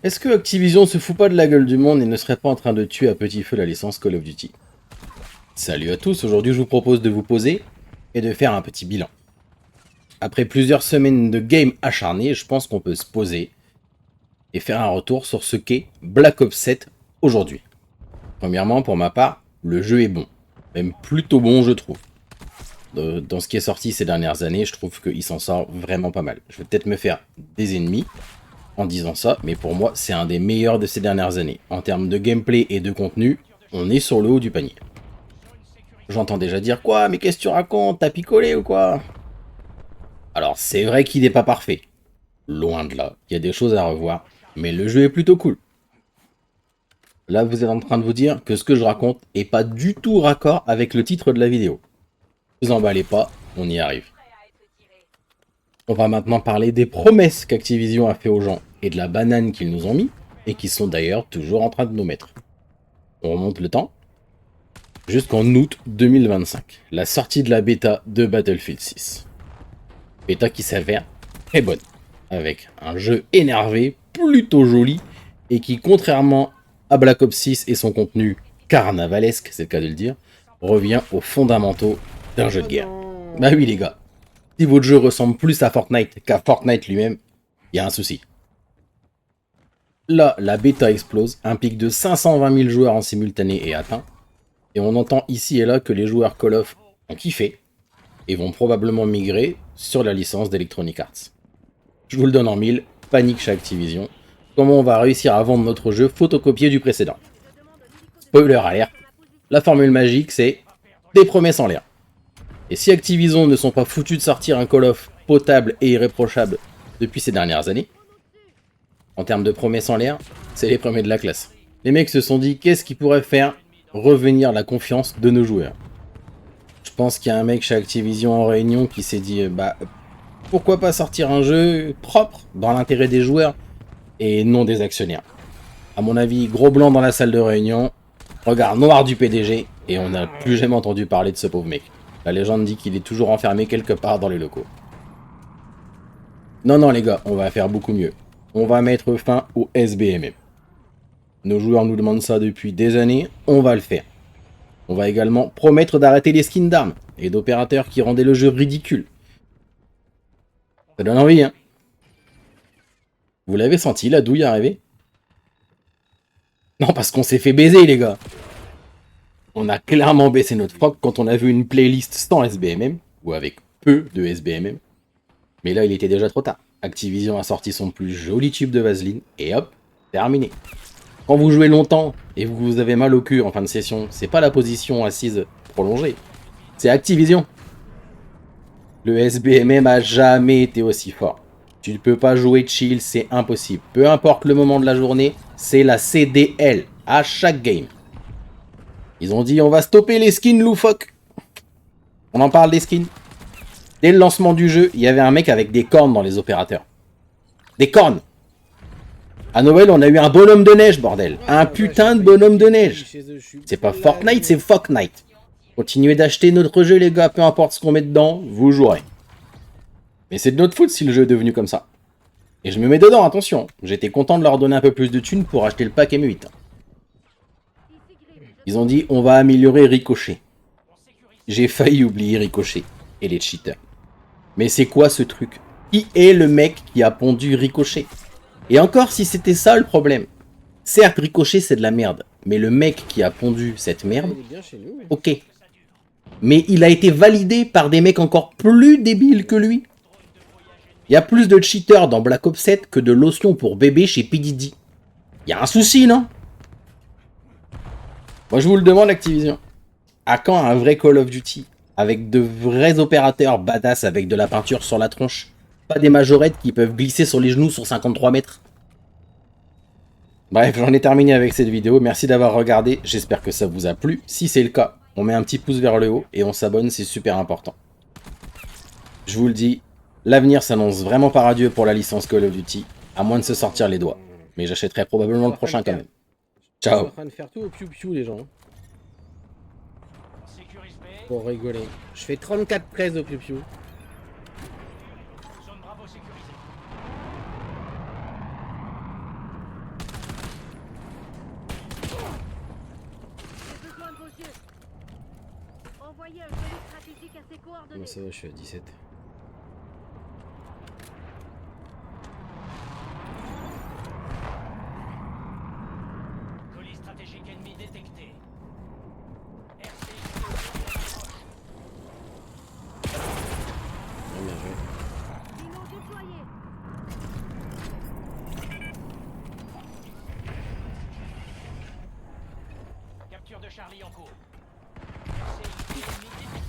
Est-ce que Activision se fout pas de la gueule du monde et ne serait pas en train de tuer à petit feu la licence Call of Duty? Salut à tous, aujourd'hui je vous propose de vous poser et de faire un petit bilan. Après plusieurs semaines de game acharné, je pense qu'on peut se poser et faire un retour sur ce qu'est Black Ops 7 aujourd'hui. Premièrement, pour ma part, le jeu est bon. Même plutôt bon, je trouve. Dans ce qui est sorti ces dernières années, je trouve qu'il s'en sort vraiment pas mal. Je vais peut-être me faire des ennemis en disant ça, mais pour moi, c'est un des meilleurs de ces dernières années. En termes de gameplay et de contenu, on est sur le haut du panier. J'entends déjà dire quoi, mais qu'est-ce que tu racontes? T'as picolé ou quoi? Alors, c'est vrai qu'il n'est pas parfait. Loin de là, il y a des choses à revoir, mais le jeu est plutôt cool. Là, vous êtes en train de vous dire que ce que je raconte est pas du tout raccord avec le titre de la vidéo. Ne vous emballez pas, on y arrive. On va maintenant parler des promesses qu'Activision a fait aux gens et de la banane qu'ils nous ont mis, et qui sont d'ailleurs toujours en train de nous mettre. On remonte le temps jusqu'en août 2025, la sortie de la bêta de Battlefield 6. Bêta qui s'avère très bonne, avec un jeu énervé, plutôt joli, et qui, contrairement à Black Ops 6 et son contenu carnavalesque, c'est le cas de le dire, revient aux fondamentaux d'un jeu de guerre. Bah oui les gars, si votre jeu ressemble plus à Fortnite qu'à Fortnite lui-même, il y a un souci. Là, la bêta explose, un pic de 520 000 joueurs en simultané est atteint, et on entend ici et là que les joueurs Call of ont kiffé, et vont probablement migrer sur la licence d'Electronic Arts. Je vous le donne en mille, panique chez Activision. Comment on va réussir à vendre notre jeu photocopié du précédent? Spoiler alert, la formule magique c'est des promesses en l'air. Et si Activision ne sont pas foutus de sortir un Call of potable et irréprochable depuis ces dernières années, en termes de promesses en l'air, c'est les premiers de la classe. Les mecs se sont dit qu'est-ce qui pourrait faire revenir la confiance de nos joueurs. Je pense qu'il y a un mec chez Activision en réunion qui s'est dit bah pourquoi pas sortir un jeu propre dans l'intérêt des joueurs et non des actionnaires. À mon avis, gros blanc dans la salle de réunion, regard noir du PDG et on n'a plus jamais entendu parler de ce pauvre mec. La légende dit qu'il est toujours enfermé quelque part dans les locaux. Non, non les gars, on va faire beaucoup mieux. On va mettre fin au SBMM. Nos joueurs nous demandent ça depuis des années, on va le faire. On va également promettre d'arrêter les skins d'armes et d'opérateurs qui rendaient le jeu ridicule. Ça donne envie, hein? Vous l'avez senti, la douille arriver? Non, parce qu'on s'est fait baiser, les gars. On a clairement baissé notre froc quand on a vu une playlist sans SBMM, ou avec peu de SBMM. Mais là, il était déjà trop tard. Activision a sorti son plus joli tube de vaseline, et hop, terminé. Quand vous jouez longtemps, et vous avez mal au cul en fin de session, c'est pas la position assise prolongée, c'est Activision. Le SBMM a jamais été aussi fort. Tu ne peux pas jouer chill, c'est impossible. Peu importe le moment de la journée, c'est la CDL à chaque game. Ils ont dit on va stopper les skins loufoques. On en parle des skins. Dès le lancement du jeu, il y avait un mec avec des cornes dans les opérateurs. Des cornes. À Noël, on a eu un bonhomme de neige, bordel. Un putain de bonhomme de neige. C'est pas Fortnite, c'est Fortnite. Continuez d'acheter notre jeu, les gars, peu importe ce qu'on met dedans, vous jouerez. Mais c'est de notre faute si le jeu est devenu comme ça. Et je me mets dedans, attention. J'étais content de leur donner un peu plus de thunes pour acheter le pack M8. Ils ont dit, on va améliorer Ricochet. J'ai failli oublier Ricochet et les cheaters. Mais c'est quoi ce truc? Qui est le mec qui a pondu Ricochet? Et encore si c'était ça le problème. Certes, Ricochet c'est de la merde. Mais le mec qui a pondu cette merde, ok. Mais il a été validé par des mecs encore plus débiles que lui. Il y a plus de cheaters dans Black Ops 7 que de lotions pour bébé chez P. Diddy. Il y a un souci, non? Moi, je vous le demande, Activision. À quand un vrai Call of Duty? Avec de vrais opérateurs badass avec de la peinture sur la tronche? Pas des majorettes qui peuvent glisser sur les genoux sur 53 mètres? Bref, j'en ai terminé avec cette vidéo. Merci d'avoir regardé. J'espère que ça vous a plu. Si c'est le cas, on met un petit pouce vers le haut et on s'abonne, c'est super important. Je vous le dis, l'avenir s'annonce vraiment pas radieux pour la licence Call of Duty, à moins de se sortir les doigts. Mais j'achèterai probablement le prochain quand même. Ciao. Ils sont en train de faire tout au piou-piou, les gens. Pour rigoler. Je fais 34-13 au piou-piou. Envoyez un colis stratégique à ses coordonnées. Comment ça va, je suis à 17. Colis stratégique ennemi détecté. RCXD Ah, bien joué. Dino déployé. capture de Charlie en cours. RCXD ennemi détecté.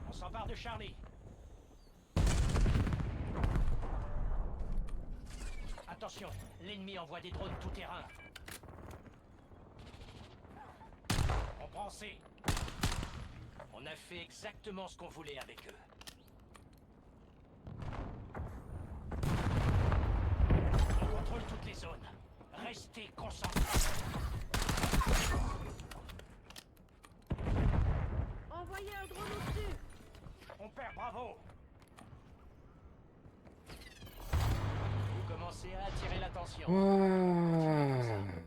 On s'empare de Charlie. Attention, l'ennemi envoie des drones tout-terrain. On prend C. On a fait exactement ce qu'on voulait avec eux. On contrôle toutes les zones. Restez concentrés. Envoyez un drone au-dessus. On perd Bravo. Vous commencez à attirer l'attention. Ouah.